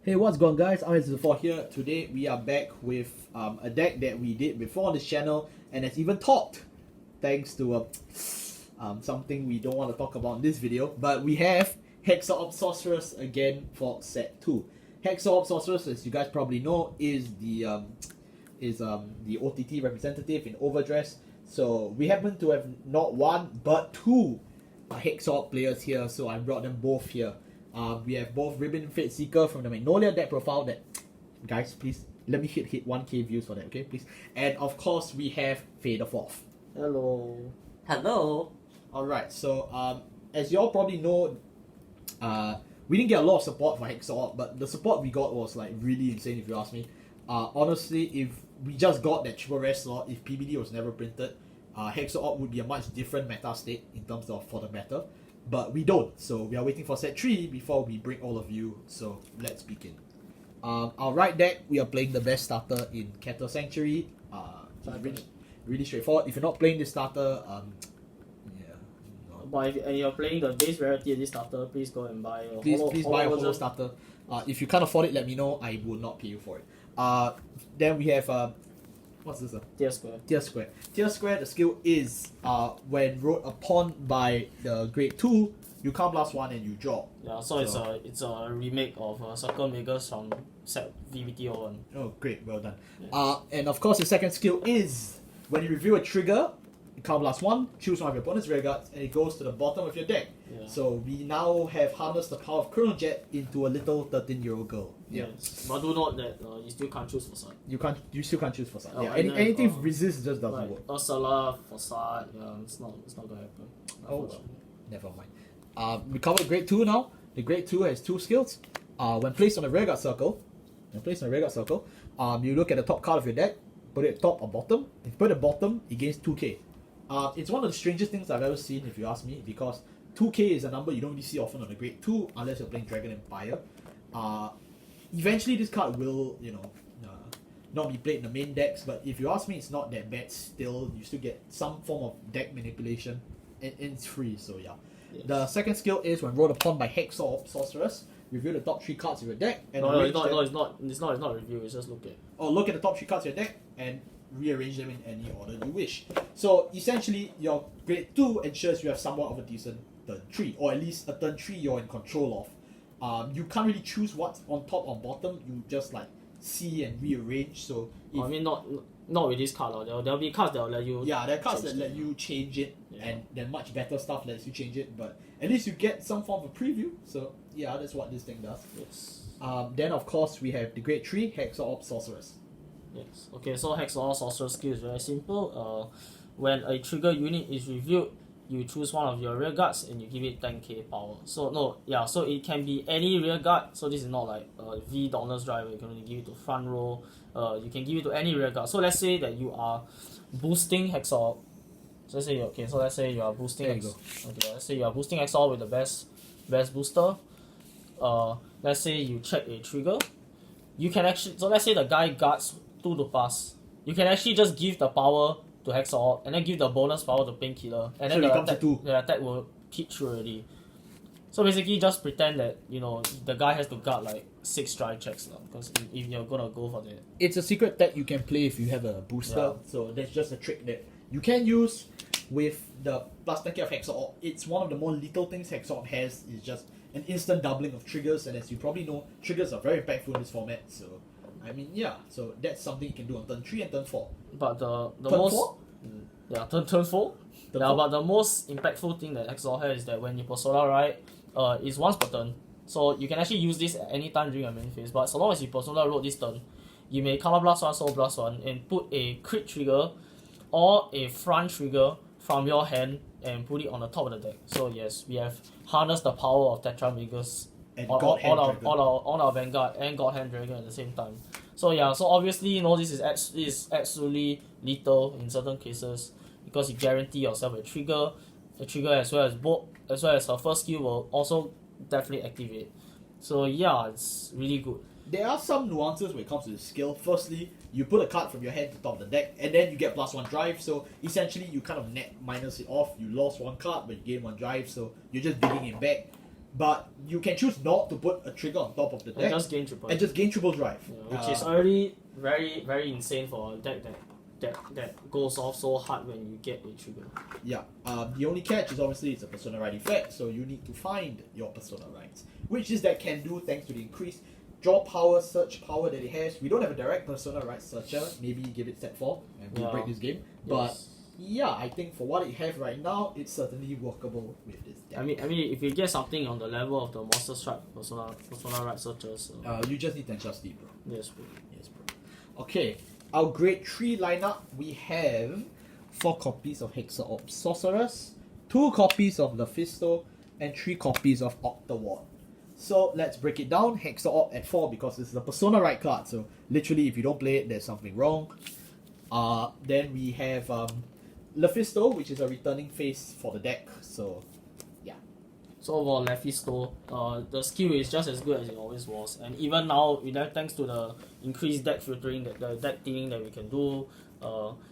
Hey, what's going on, guys? I'm Dbt02 here. Today we are back with a deck that we did before on this channel and it's even topped thanks to something we don't want to talk about in this video. But we have Hexaorb Sorceress again for set 2. Hexaorb Sorceress, as you guys probably know, is the OTT representative in Overdress. So we happen to have not one but two Hexaorb players here, so I brought them both here. We have both Ribbon Fate Seeker from the Magnolia deck profile that, guys, please let me hit 1k views for that, okay, please. And of course we have Fader Forth. Hello. Hello. Alright, so as you all probably know, we didn't get a lot of support for Hexaorb, but the support we got was like really insane if you ask me. Honestly, if we just got that triple rare slot, if PBD was never printed, Hexaorb would be a much different meta state in terms of for the meta. But we don't, so we are waiting for set 3 before we bring all of you, so let's begin. Our right deck, we are playing the best starter in Keter Sanctuary. Really straightforward. If you're not playing this starter, But if you're playing the base rarity of this starter, please go and buy a please buy a holo starter. If you can't afford it, let me know. I will not pay you for it. Then we have what's this? Tier Square. Tier Square. Tier Square, the skill is when rolled upon by the grade 2, you can't blast 1 and you draw. Yeah, so it's a remake of Circle Makers from set Dbt01. Oh, great, well done. Yeah. And of course, the second skill is when you reveal a trigger, you can't blast 1, choose one of your opponent's rear guards, and it goes to the bottom of your deck. Yeah. So we now have harnessed the power of Chrono Jet into a little 13-year-old girl. Yeah. Yes. But do note that you still can't choose for side. You still can't choose for side. Oh, Yeah. and then, Anything resist just doesn't Like work. Ursula for side, it's not gonna happen. Oh well, never mind. We covered grade 2 now. The grade 2 has 2 skills. When placed on a rearguard circle, you look at the top card of your deck, put it top or bottom. If you put it bottom, it gains 2k. It's one of the strangest things I've ever seen, if you ask me, because 2k is a number you don't really see often on a grade 2 unless you're playing Dragon Empire. Eventually this card will, not be played in the main decks, but if you ask me, it's not that bad still. You still get some form of deck manipulation, and it's free, so yeah. Yes. The second skill is when rolled upon by Hexaorb Sorceress, reveal the top 3 cards of your deck and it's not review, it's just look at. or look at the top 3 cards of your deck and rearrange them in any order you wish. So essentially, your grade 2 ensures you have somewhat of a decent turn 3, or at least a turn 3 you're in control of. You can't really choose what's on top or bottom, you just like see and rearrange. So if, I mean, not with this card. There'll be cards that will let you. yeah, there are cards that let you change it, and then much better stuff lets you change it, but at least you get some form of preview. So yeah, that's what this thing does. Yes. Then of course we have the grade 3 Hexaorb Sorceress. Yes. Okay, so Hexaorb Sorceress skill is very simple. When a trigger unit is revealed, you choose one of your rear guards and you give it 10k power. So it can be any rear guard. So this is not like V Donner's Drive, you can only give it to front row. You can give it to any rear guard. So let's say that you are boosting Hexaorb. So let's say you are boosting. Let's say you are boosting Hexaorb with the best booster. Let's say you check a trigger. You can actually, so let's say the guy guards 2 to pass. You can actually just give the power to Hexaorb and then give the bonus power to Painkiller, and then the attack will hit through already. So basically, just pretend that the guy has to guard like 6 drive checks now, because if you're gonna go for that. It's a secret deck you can play if you have a booster. Yeah. So that's just a trick that you can use with the plus 10k of Hexaorb. It's one of the more lethal things Hexaorb has. Is just an instant doubling of triggers, and as you probably know, triggers are very impactful in this format. So I mean, yeah, so that's something you can do on turn 3 and turn 4. But the Turn most 4? turn 4. Turn Yeah, 4? but the most impactful thing that Hexaorb has is that when you persona, right, is once per turn. So you can actually use this at any time during your main phase. But so long as you persona roll this turn, you may counter blast 1, soul blast 1, and put a crit trigger or a front trigger from your hand and put it on the top of the deck. So yes, we have harnessed the power of Tetra Magus And on our Vanguard and God Hand Dragon at the same time. So yeah, so obviously this is absolutely lethal in certain cases, because you guarantee yourself a trigger as well as her first skill will also definitely activate. So yeah, it's really good. There are some nuances when it comes to the skill. Firstly, you put a card from your hand to top of the deck, and then you get +1 drive, so essentially you kind of net minus it off. You lost 1 card, but you gain 1 drive, so you're just digging it back. but you can choose not to put a trigger on top of the deck And just gain triple. and just gain triple drive. Yeah, which is already very, very insane for a deck that goes off so hard when you get a trigger. Yeah. The only catch is obviously it's a persona right effect, so you need to find your persona rights, which this deck can do thanks to the increased draw power, search power that it has. We don't have a direct persona right searcher. Maybe give it set 4 and we'll break this game. But Yes. yeah, I think for what it has right now, it's certainly workable with this deck. I mean, if you get something on the level of the Monster Strike persona right searchers, You just need to adjust it, bro. yes, bro. Yes, bro. Okay, our grade 3 lineup, we have 4 copies of Hexaorb Sorceress, 2 copies of Mephisto, and 3 copies of Octaward. So let's break it down. Hexaorb at 4 because it's the persona right card, so literally if you don't play it, there's something wrong. Then we have Mephisto, which is a returning face for the deck, so yeah. So for Mephisto, the skill is just as good as it always was, and even now, thanks to the increased deck filtering, the deck thinning that we can do,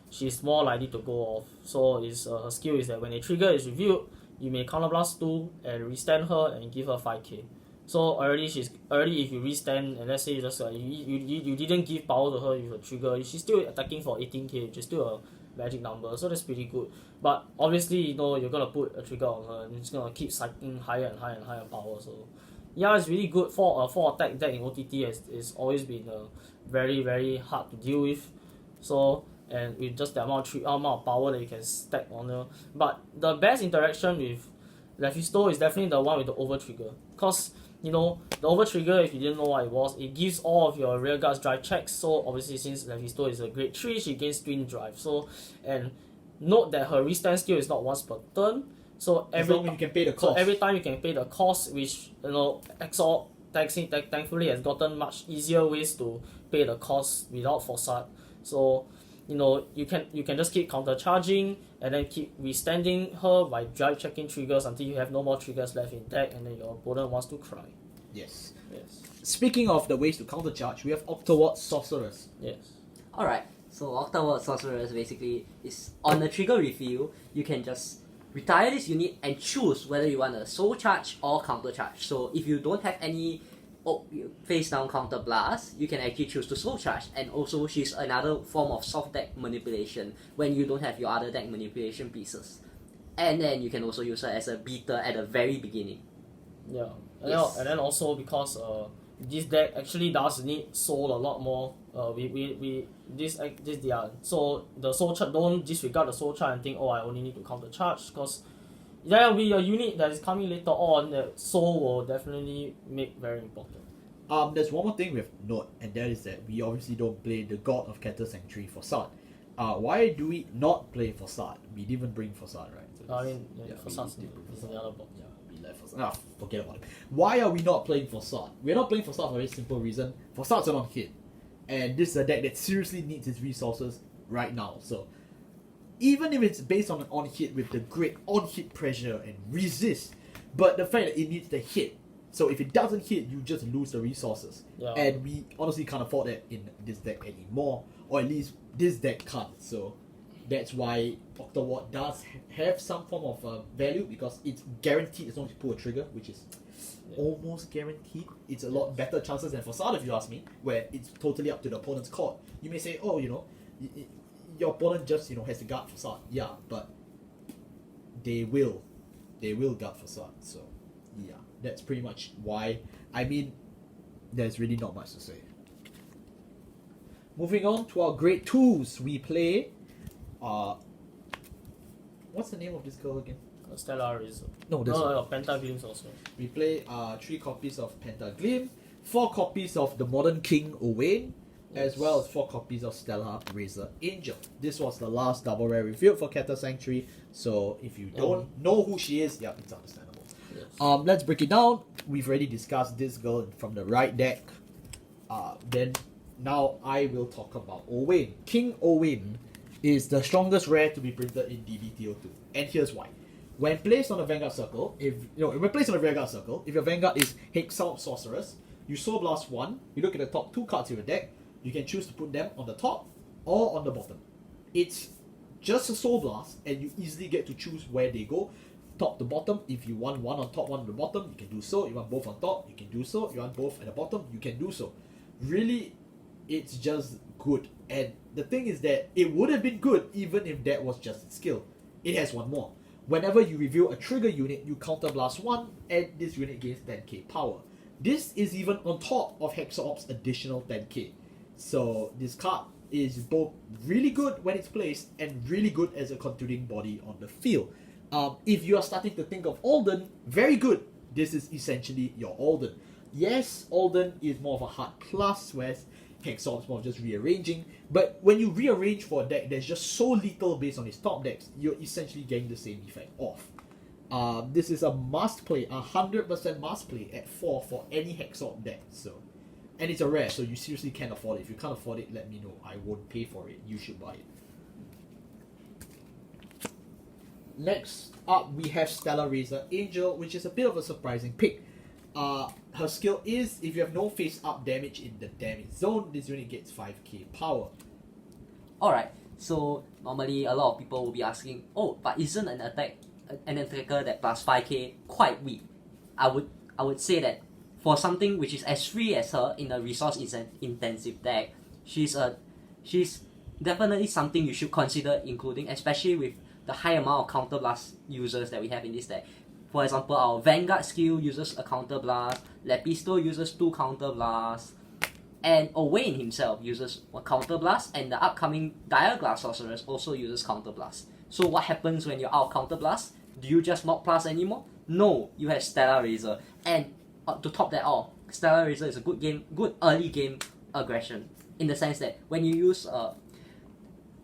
she's more likely to go off. So her skill is that when a trigger is revealed, you may counterblast 2 and restand her and give her 5k. So already if you restand and let's say you just you didn't give power to her with a trigger, she's still attacking for 18k, which is still a magic number, so that's pretty good. But obviously, you're gonna put a trigger on her and it's gonna keep cycling higher and higher and higher power. So yeah, it's really good for a 4 attack deck in OTT. It's always been very, very hard to deal with. So and with just the amount of power that you can stack on her. But the best interaction with Mephisto is definitely the one with the over trigger, cause the over trigger, if you didn't know what it was, it gives all of your rear guards drive checks. So obviously, since Mephisto is a grade 3, she gains twin drive. So and note that her restand skill is not once per turn. So you can pay the cost. So every time you can pay the cost, which Hexaorb thankfully has gotten much easier ways to pay the cost without Facade. So you can just keep counter charging and then keep withstanding her by drive checking triggers until you have no more triggers left in deck and then your opponent wants to cry. Yes. Yes. Speaking of the ways to counter charge, we have Octaward Sorceress. Yes. Alright, so Octaward Sorceress basically is on the trigger reveal, you can just retire this unit and choose whether you want a soul charge or counter charge. So if you don't have any face down counter blast, you can actually choose to soul charge, and also she's another form of soft deck manipulation when you don't have your other deck manipulation pieces. And then you can also use her as a beater at the very beginning. Yeah. Yes. And then also because this deck actually does need soul a lot more. So the soul charge, don't disregard the soul charge and think, I only need to counter charge, because there will be a unit that is coming later on that soul will definitely make very important. There's one more thing we have to note, and that is that we obviously don't play the God of Keter Sanctuary Facade. Why do we not play Facade? We didn't even bring Facade, right? So Facade's the other box. Yeah, we left Facade. Forget about it. Why are we not playing Facade? We're not playing Facade for a very simple reason. Facade's an on-hit, and this is a deck that seriously needs its resources right now. So even if it's based on an on-hit with the great on-hit pressure and resist, but the fact that it needs the hit. So if it doesn't hit, you just lose the resources. Yeah. And we honestly can't afford that in this deck anymore. Or at least this deck can't. So that's why Octaward does have some form of value, because it's guaranteed as long as you pull a trigger, which is almost guaranteed. It's a lot better chances than Facade, if you ask me, where it's totally up to the opponent's court. You may say, your opponent just has to guard Facade. Yeah, but they will guard Facade. So yeah, that's pretty much why. I mean, there's really not much to say. Moving on to our grade 2s, we play what's the name of this girl again? Stellar is No, Pentaglyphs also. we play 3 copies of Pentaglyph, 4 copies of the Modern King Owain, as well as 4 copies of Stellar Razor Angel. This was the last double rare revealed for Keter Sanctuary, so if you don't know who she is, it's understandable. Yes. Let's break it down. We've already discussed this girl from the right deck. Then now I will talk about Owain. King Owain is the strongest rare to be printed in Dbt02, and here's why. When placed on the Vanguard Circle, if your Vanguard is Hexaorb Sorceress, you Soul Blast 1, you look at the top 2 cards of your deck, you can choose to put them on the top or on the bottom. It's just a Soul Blast, and you easily get to choose where they go. top to bottom. If you want one on top, one on the bottom, you can do so. You want both on top, you can do so. You want both at the bottom, you can do so. Really, it's just good. And the thing is that it would have been good even if that was just its skill. It has one more. Whenever you reveal a trigger unit, you counterblast 1 and this unit gains 10k power. This is even on top of Hexaorb's additional 10k. So this card is both really good when it's placed and really good as a contouring body on the field. If you are starting to think of Alden, very good. This is essentially your Alden. Yes, Alden is more of a hard plus, whereas Hexaorb's more just rearranging. But when you rearrange for a deck there's just so little based on its top decks, you're essentially getting the same effect off. This is a must play, 100% must play at 4 for any Hexaorb deck. So, and it's a rare, so you seriously can't afford it. If you can't afford it, let me know. I won't pay for it. You should buy it. Next up, we have Stellar Razor Angel, which is a bit of a surprising pick. Her skill is, if you have no face-up damage in the damage zone, this unit gets 5k power. Alright, so normally a lot of people will be asking, oh, but isn't an attacker that plus 5k quite weak? I would say that for something which is as free as her in a resource intensive deck, she's definitely something you should consider including, especially with the high amount of counterblast users that we have in this deck. For example, our Vanguard skill uses a counterblast, Lepisto uses 2 counterblasts, and Owain himself uses 1 counterblast, and the upcoming Diaglass Sorceress also uses counterblast. So what happens when you're out of counterblast? Do you just not plus anymore? No, you have Stellar Razor. And to top that off, Stellar Razor is a good early game aggression, in the sense that when you use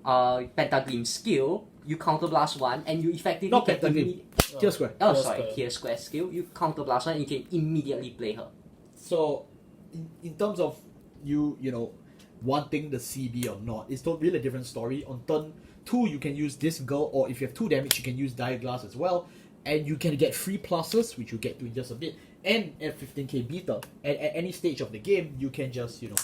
Pentagleam skill, you counterblast 1 and you effectively Not Pentagleam, Tier Square. Oh, sorry, Tier Square skill. You counterblast 1 and you can immediately play her. So, in terms of you know, wanting the CB or not, it's not really a different story. On turn 2, you can use this girl, or if you have 2 damage, you can use Diaglass as well. And you can get 3 pluses, which we'll get to in just a bit, and at 15k beta. And at any stage of the game, you can just, you know,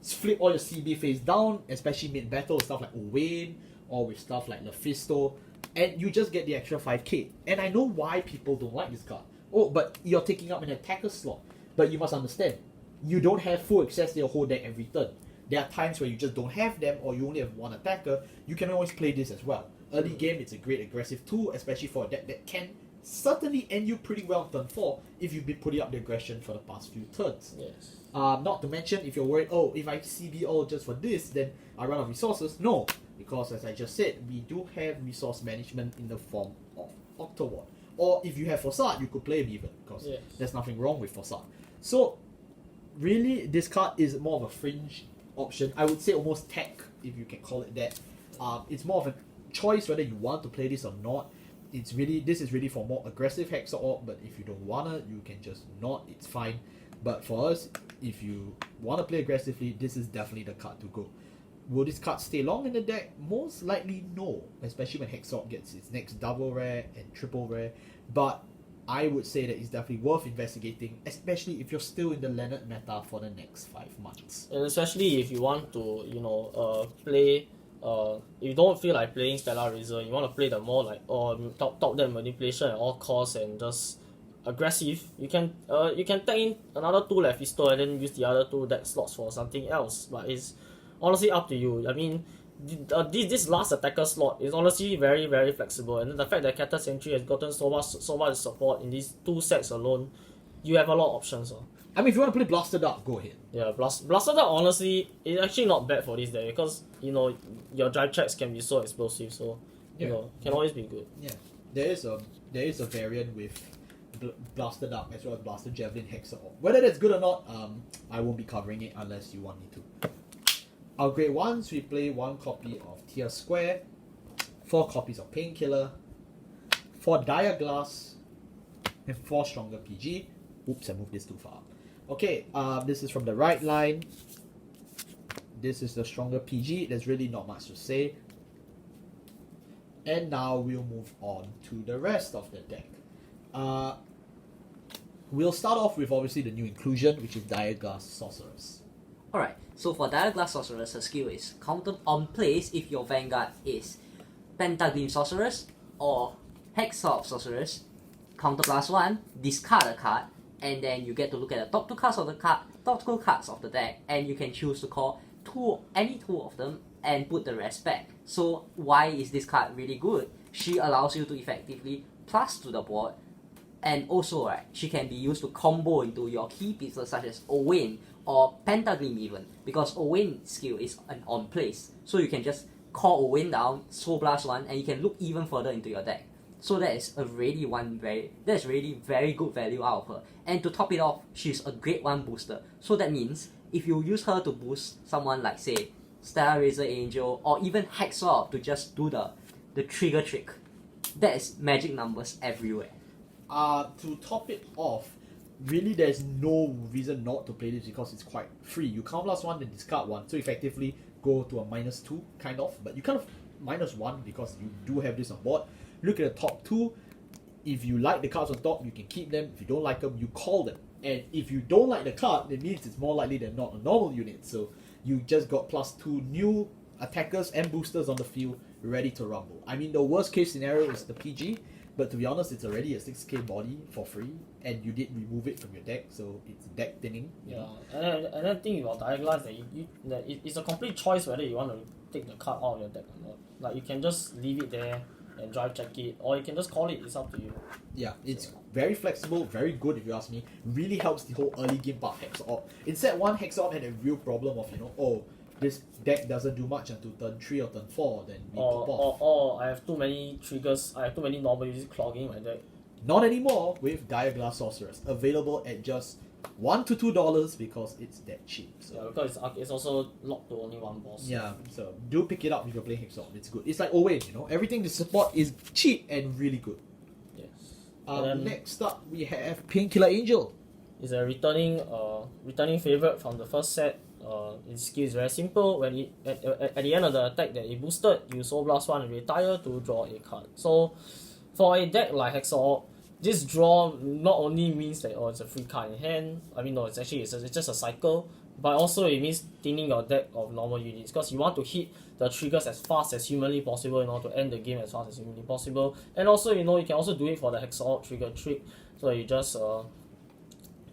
flip all your CB face down, especially mid-battle, stuff like Owain, or with stuff like Lepisto, and you just get the extra 5k. And I know why people don't like this card. Oh, but you're taking up an attacker slot. But you must understand, you don't have full access to your whole deck every turn. There are times where you just don't have them, or you only have 1 attacker. You can always play this as well. Early game, it's a great aggressive tool, especially for a deck that can certainly end you pretty well on turn 4 if you've been putting up the aggression for the past few turns. Yes. Not to mention, if you're worried, oh, if I CB all just for this, then I run out of resources. No, because as I just said, we do have resource management in the form of Octaward. Or if you have Fossard, you could play him even, because there's nothing wrong with Fossard. So, really, this card is more of a fringe option. I would say almost tech, if you can call it that. It's more of a choice whether you want to play this or not. This is really for more aggressive Hexaorb, but if you don't wanna, you can just not, it's fine. But for us, if you want to play aggressively, this is definitely the card to go. Will this card stay long in the deck? Most likely no, especially when Hexaorb gets its next double rare and triple rare. But I would say that it's definitely worth investigating, especially if you're still in the Leonard meta for the next 5 months. And especially if you want to, play, if you don't feel like playing Stellar Razor, you want to play the more like, top deck manipulation at all costs and just aggressive, you can tag in another 2 Lepisto and then use the other 2 deck slots for something else. But it's honestly up to you. I mean, this last attacker slot is honestly very, very flexible, and the fact that Keter Sentry has gotten so much support in these 2 sets alone, you have a lot of options. I mean, if you want to play Blaster Dart, go ahead. Yeah, Blaster Dart honestly is actually not bad for this deck, because your drive checks can be so explosive, so can always be good. Yeah, there is a variant with Blaster Dart as well as Blaster Javelin Hexaorb. Whether that's good or not, I won't be covering it unless you want me to. Our grade 1s, we play 1 copy of Tier Square, 4 copies of Painkiller, 4 Diaglass, and 4 Stronger PG. Oops, I moved this too far. Okay, this is from the right line. This is the Stronger PG. There's really not much to say. And now we'll move on to the rest of the deck. We'll start off with obviously the new inclusion, which is Diaglass Sorceress. Alright, so for Diaglass Sorceress, her skill is counter on place if your Vanguard is Pentagleam Sorceress or Hexaorb Sorceress, counter +1, discard a card, and then you get to look at the top two cards of the deck, and you can choose to call any two of them and put the rest back. So why is this card really good? She allows you to effectively plus to the board, and also right, she can be used to combo into your key pieces such as Owain or Pentaglim even, because Owain's skill is an on place, so you can just call Owain down, Soul Blast 1, and you can look even further into your deck. So that's really very good value out of her. And to top it off, she's a grade 1 booster. So that means if you use her to boost someone like say Stellar Razor Angel or even Hexaorb to just do the trigger trick, that is magic numbers everywhere. To top it off, really there's no reason not to play this because it's quite free. You count +1 then discard 1, so effectively go to a -2 kind of, but you kind of -1 because you do have this on board. Look at the top 2. If you like the cards on top, you can keep them. If you don't like them, you call them. And if you don't like the card, it means it's more likely than not a normal unit. So you just got +2 new attackers and boosters on the field ready to rumble. I mean, the worst case scenario is the PG, but to be honest, it's already a 6k body for free, and you did remove it from your deck, so it's deck thinning. Yeah, and then thing about Diaglass that it's a complete choice whether you want to take the card out of your deck or not. Like you can just leave it there and drive check it, or you can just call it. It's up to you. Yeah, it's very flexible, very good if you ask me. Really helps the whole early game part of Hexaorb. In set 1, Hexaorb had a real problem of, this deck doesn't do much until turn 3 or turn 4, then we pop off. Or I have too many triggers, I have too many normal uses clogging my deck. Not anymore with Diaglass Sorceress, available at just $1 to $2 because it's that cheap. So. Yeah, because it's also locked to only one boss. Yeah, so do pick it up if you're playing Hexaorb. It's good. It's like always, everything they support is cheap and really good. Yes. Next up, we have Painkiller Angel. It's a returning favorite from the first set. Its skill is very simple. When at the end of the attack that it boosted, you Soul Blast 1 and retire to draw a card. So for a deck like Hexaorb, this draw not only means that it's a free card in hand. I mean no, it's just a cycle, but also it means thinning your deck of normal units because you want to hit the triggers as fast as humanly possible in order to end the game as fast as humanly possible. And also you can also do it for the Hexaorb trigger trick. So you just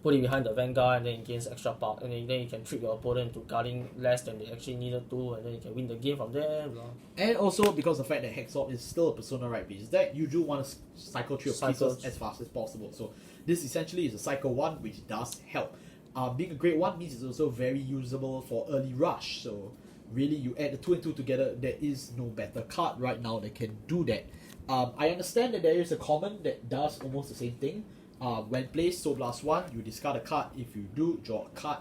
put it behind the Vanguard and then it gains extra power, and then you can trick your opponent into guarding less than they actually needed to, and then you can win the game from there. Blah. And also because the fact that Hexaorb is still a Persona right based deck, you do want to cycle through your pieces as fast as possible. So this essentially is a cycle 1, which does help. Being a grade 1 means it's also very usable for early rush. So really you add the 2 and 2 together, there is no better card right now that can do that. I understand that there is a common that does almost the same thing. When placed Soul Blast 1, you discard a card. If you do, draw a card.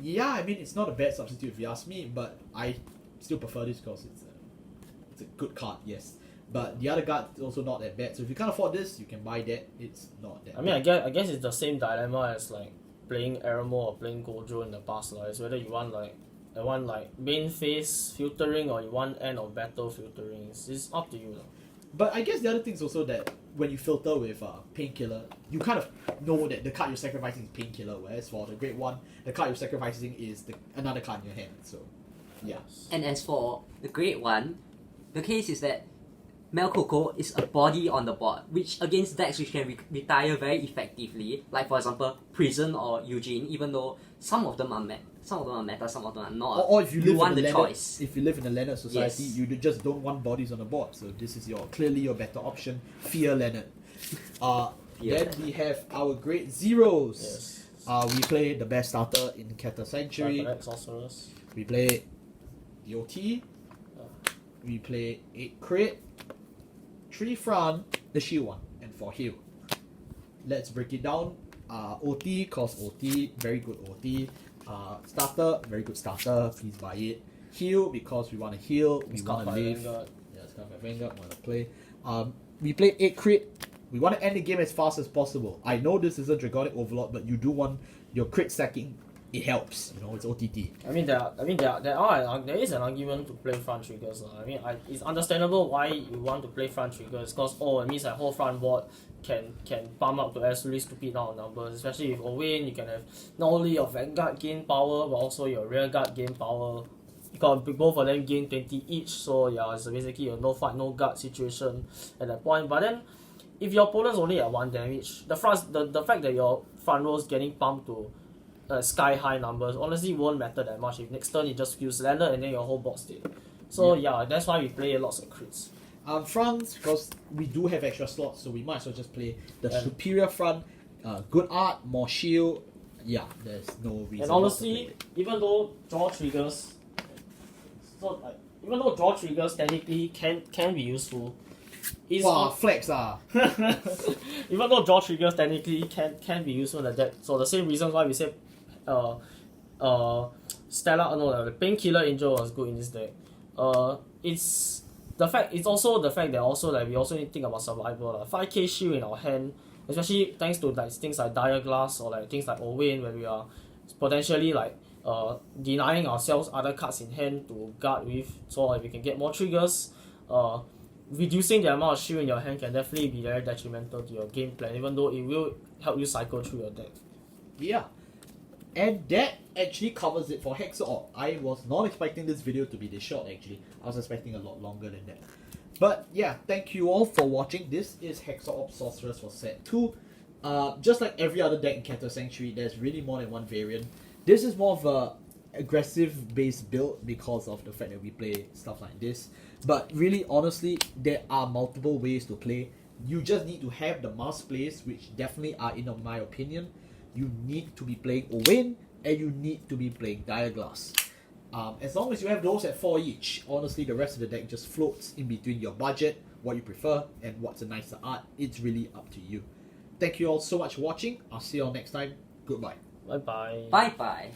Yeah, I mean, it's not a bad substitute if you ask me, but I still prefer this because it's a good card, yes. But the other card is also not that bad. So if you can't afford this, you can buy that. It's not that bad. I guess it's the same dilemma as like playing Aramo or playing Gojo in the past. It's whether you want main phase filtering or you want end of battle filtering. It's up to you. But I guess the other thing is also that when you filter with Painkiller, you kind of know that the card you're sacrificing is Painkiller, whereas for the grade 1, the card you're sacrificing is another card in your hand. So, yeah. And as for the grade 1, the case is that Melkoko is a body on the board, which against decks which can retire very effectively, like for example Prison or Eugene, even though some of them are meta, some of them are not. Or if you want live the in choice. If you live in a Leonard society, Yes. you just don't want bodies on the board. So this is clearly your better option. Fear Leonard. Then we have our grade 0s. Yes. We play the best starter in Keter Sanctuary. Sorceress. We play DOT. We play 8 crit, 3 front, the shield one, and 4 heal. Let's break it down. OT, cause OT, very good OT. Starter, very good starter, please buy it. Heal, because we want to heal, we want to live. Yeah, Scarf by Vanguard, want to play. We play 8 crit. We want to end the game as fast as possible. I know this isn't Dragonic Overlord, but you do want your crit stacking. It helps, it's OTT. There is an argument to play front triggers. It's understandable why you want to play front triggers because it means that whole front board can pump up to absolutely stupid amount of numbers. Especially with Owain, you can have not only your Vanguard gain power but also your rear guard gain power got both of them gain 20 each, so yeah, it's basically a no fight, no guard situation at that point. But then, if your opponent's only at 1 damage, the fact that your front row's getting pumped to sky high numbers honestly won't matter that much. If next turn you just use lander and then your whole board's dead. So yeah, that's why we play lots of crits. Fronts, because we do have extra slots, so we might as well just play the superior front. Good art, more shield. Yeah, there's no reason. And honestly, even though draw triggers, technically can be useful. Wow, flex Even though draw triggers technically can be useful in the deck, so the same reason why we said the Painkiller Angel was good in this deck. It's also the fact that we also need to think about survival. 5k shield in our hand, especially thanks to things like Dire Glass or things like Owain, where we are potentially denying ourselves other cards in hand to guard with, so we can get more triggers. Reducing the amount of shield in your hand can definitely be very detrimental to your game plan, even though it will help you cycle through your deck. Yeah. And that actually covers it for Hexaorb. I was not expecting this video to be this short actually. I was expecting a lot longer than that. But yeah, thank you all for watching. This is Hexaorb Sorceress for set 2. Just like every other deck in Keter Sanctuary, there's really more than one variant. This is more of a aggressive based build because of the fact that we play stuff like this. But really, honestly, there are multiple ways to play. You just need to have the must plays, which definitely are, in my opinion. You need to be playing Owain, and you need to be playing Dire Glass. As long as you have those at 4 each, honestly, the rest of the deck just floats in between your budget, what you prefer, and what's a nicer art. It's really up to you. Thank you all so much for watching. I'll see you all next time. Goodbye. Bye bye. Bye bye.